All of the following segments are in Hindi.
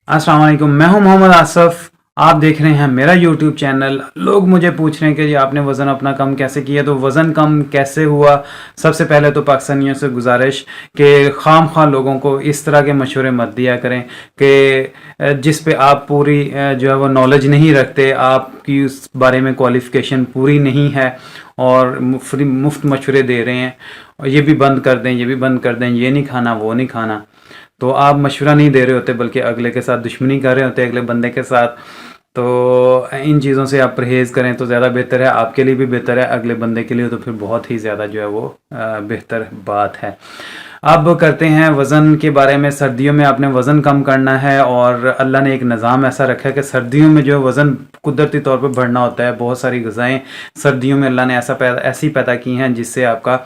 अस्सलाम वालेकुम। मैं हूं मोहम्मद आसफ़। आप देख रहे हैं मेरा यूट्यूब चैनल। लोग मुझे पूछ रहे हैं कि जी आपने वज़न अपना कम कैसे किया, तो वज़न कम कैसे हुआ। सबसे पहले तो पाकिस्तानियों से गुजारिश कि खाम लोगों को इस तरह के मशवरे मत दिया करें कि जिस पे आप पूरी जो है वो नॉलेज नहीं रखते, आपकी उस बारे में क्वालिफ़िकेशन पूरी नहीं है और मुफ्त मशवरे दे रहे हैं। और ये भी बंद कर दें, ये भी बंद कर दें, ये नहीं खाना, वो नहीं खाना। तो आप मशवरा नहीं दे रहे होते बल्कि अगले के साथ दुश्मनी कर रहे होते अगले बंदे के साथ। तो इन चीज़ों से आप परहेज़ करें तो ज़्यादा बेहतर है, आपके लिए भी बेहतर है, अगले बंदे के लिए तो फिर बहुत ही ज़्यादा जो है वो बेहतर बात है। अब करते हैं वज़न के बारे में। सर्दियों में आपने वज़न कम करना है और अल्लाह ने एक निज़ाम ऐसा रखा है कि सर्दियों में जो है वज़न कुदरती तौर पर बढ़ना होता है। बहुत सारी ग़िज़ाएँ सर्दियों में अल्लाह ने ऐसी पैदा की हैं जिससे आपका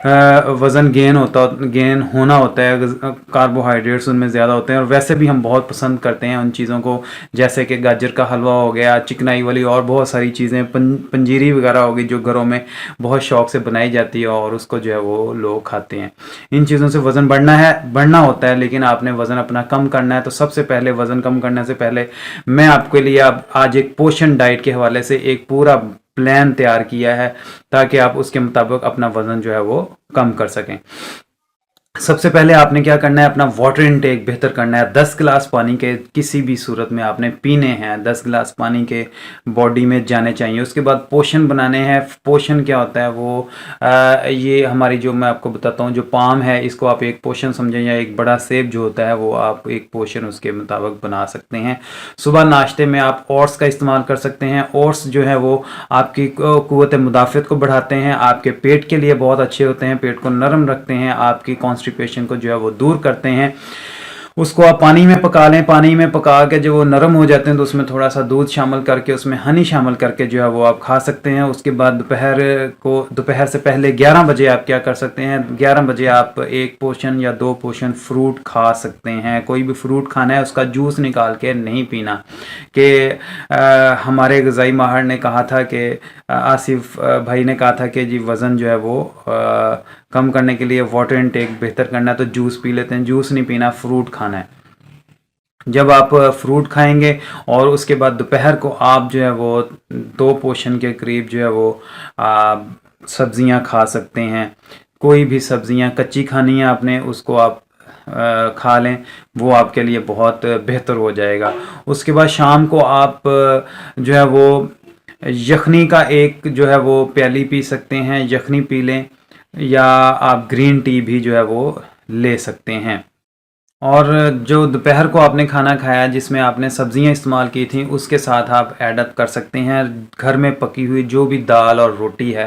वज़न गेन होना होता है। कार्बोहाइड्रेट्स उनमें ज़्यादा होते हैं और वैसे भी हम बहुत पसंद करते हैं उन चीज़ों को, जैसे कि गाजर का हलवा हो गया, चिकनाई वाली और बहुत सारी चीज़ें, पंजीरी वगैरह हो गई जो घरों में बहुत शौक से बनाई जाती है और उसको जो है वो लोग खाते हैं। इन चीज़ों से वज़न बढ़ना होता है, लेकिन आपने वज़न अपना कम करना है। तो सबसे पहले वज़न कम करने से पहले मैं आपके लिए अब आज एक पोषण डाइट के हवाले से एक पूरा प्लान तैयार किया है ताकि आप उसके मुताबिक अपना वज़न जो है वो कम कर सकें। सबसे पहले आपने क्या करना है, अपना वाटर इनटेक बेहतर करना है। 10 गिलास पानी के किसी भी सूरत में आपने पीने हैं। 10 गिलास पानी के बॉडी में जाने चाहिए। उसके बाद पोषण बनाने हैं। पोषण क्या होता है वो ये हमारी, जो मैं आपको बताता हूँ, जो पाम है इसको आप एक पोषण समझें, या एक बड़ा सेब जो होता है वो आप एक पोषण उसके मुताबिक बना सकते हैं। सुबह नाश्ते में आप ओट्स का इस्तेमाल कर सकते हैं। ओट्स जो है वो आपकी क़ुव्वत मुदाफ़त को बढ़ाते हैं, आपके पेट के लिए बहुत अच्छे होते हैं, पेट को नरम रखते हैं, आपकी कॉन्स्टिपेशन को जो है वो दूर करते हैं। उसको आप पानी में पका लें। पानी में पका के जब वो नरम हो जाते हैं तो उसमें थोड़ा सा दूध शामिल करके, उसमें हनी शामिल करके जो है वो आप खा सकते हैं। उसके बाद दोपहर से पहले 11 बजे आप क्या कर सकते हैं, 11 बजे आप एक पोर्शन या 2 पोर्शन फ्रूट खा सकते हैं। कोई भी फ्रूट खाना है, उसका जूस निकाल के नहीं पीना। कि हमारे ग़िज़ाई माहिर ने कहा था कि आसिफ भाई ने कहा था कि जी वज़न जो है वो कम करने के लिए वाटर इनटेक बेहतर करना है तो जूस पी लेते हैं। जूस नहीं पीना, फ्रूट खाना है। जब आप फ्रूट खाएंगे और उसके बाद दोपहर को आप जो है वो 2 पोर्शन के करीब जो है वो सब्ज़ियां खा सकते हैं। कोई भी सब्ज़ियां कच्ची खानी है आपने, उसको आप खा लें, वो आपके लिए बहुत बेहतर हो जाएगा। उसके बाद शाम को आप जो है वो यखनी का एक जो है वो प्याली पी सकते हैं, यखनी पी लें, या आप ग्रीन टी भी जो है वो ले सकते हैं। और जो दोपहर को आपने खाना खाया जिसमें आपने सब्जियां इस्तेमाल की थी, उसके साथ आप ऐड अप कर सकते हैं घर में पकी हुई जो भी दाल और रोटी है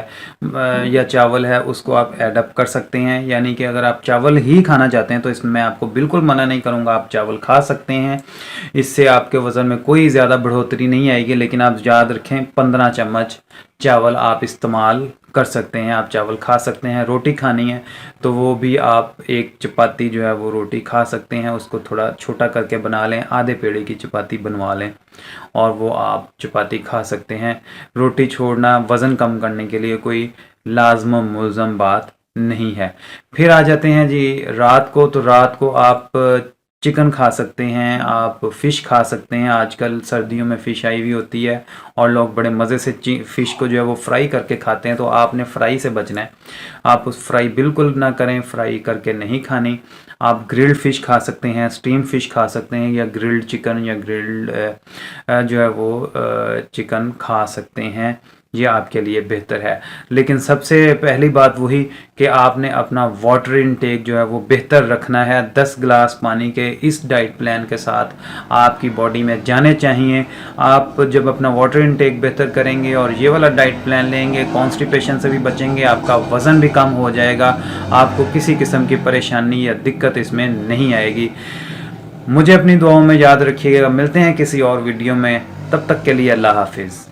या चावल है, उसको आप ऐड अप कर सकते हैं। यानी कि अगर आप चावल ही खाना चाहते हैं तो इसमें मैं आपको बिल्कुल मना नहीं करूंगा, आप चावल खा सकते हैं। इससे आपके वज़न में कोई ज़्यादा बढ़ोतरी नहीं आएगी, लेकिन आप याद रखें 15 चम्मच चावल आप इस्तेमाल कर सकते हैं। आप चावल खा सकते हैं। रोटी खानी है तो वो भी आप एक चपाती जो है वो रोटी खा सकते हैं, उसको थोड़ा छोटा करके बना लें, आधे पेड़े की चपाती बनवा लें और वो आप चपाती खा सकते हैं। रोटी छोड़ना वज़न कम करने के लिए कोई लाज़िम मुल्ज़म बात नहीं है। फिर आ जाते हैं जी रात को। तो रात को आप चिकन खा सकते हैं, आप फ़िश खा सकते हैं। आजकल सर्दियों में फ़िश आई हुई होती है और लोग बड़े मज़े से फ़िश को जो है वो फ्राई करके खाते हैं, तो आपने फ्राई से बचना है। आप उस फ्राई बिल्कुल ना करें, फ्राई करके नहीं खानी। आप ग्रिल्ड फ़िश खा सकते हैं, स्टीम फ़िश खा सकते हैं, या ग्रिल्ड चिकन या ग्रिल्ड जो है वो चिकन खा सकते हैं। ये आपके लिए बेहतर है। लेकिन सबसे पहली बात वही कि आपने अपना वाटर इनटेक जो है वो बेहतर रखना है। 10 गिलास पानी के इस डाइट प्लान के साथ आपकी बॉडी में जाने चाहिए। आप जब अपना वाटर इनटेक बेहतर करेंगे और ये वाला डाइट प्लान लेंगे, कॉन्स्टिपेशन से भी बचेंगे, आपका वज़न भी कम हो जाएगा, आपको किसी किस्म की परेशानी या दिक्कत इसमें नहीं आएगी। मुझे अपनी दुआओं में याद रखिएगा। मिलते हैं किसी और वीडियो में, तब तक के लिए अल्लाह हाफिज़।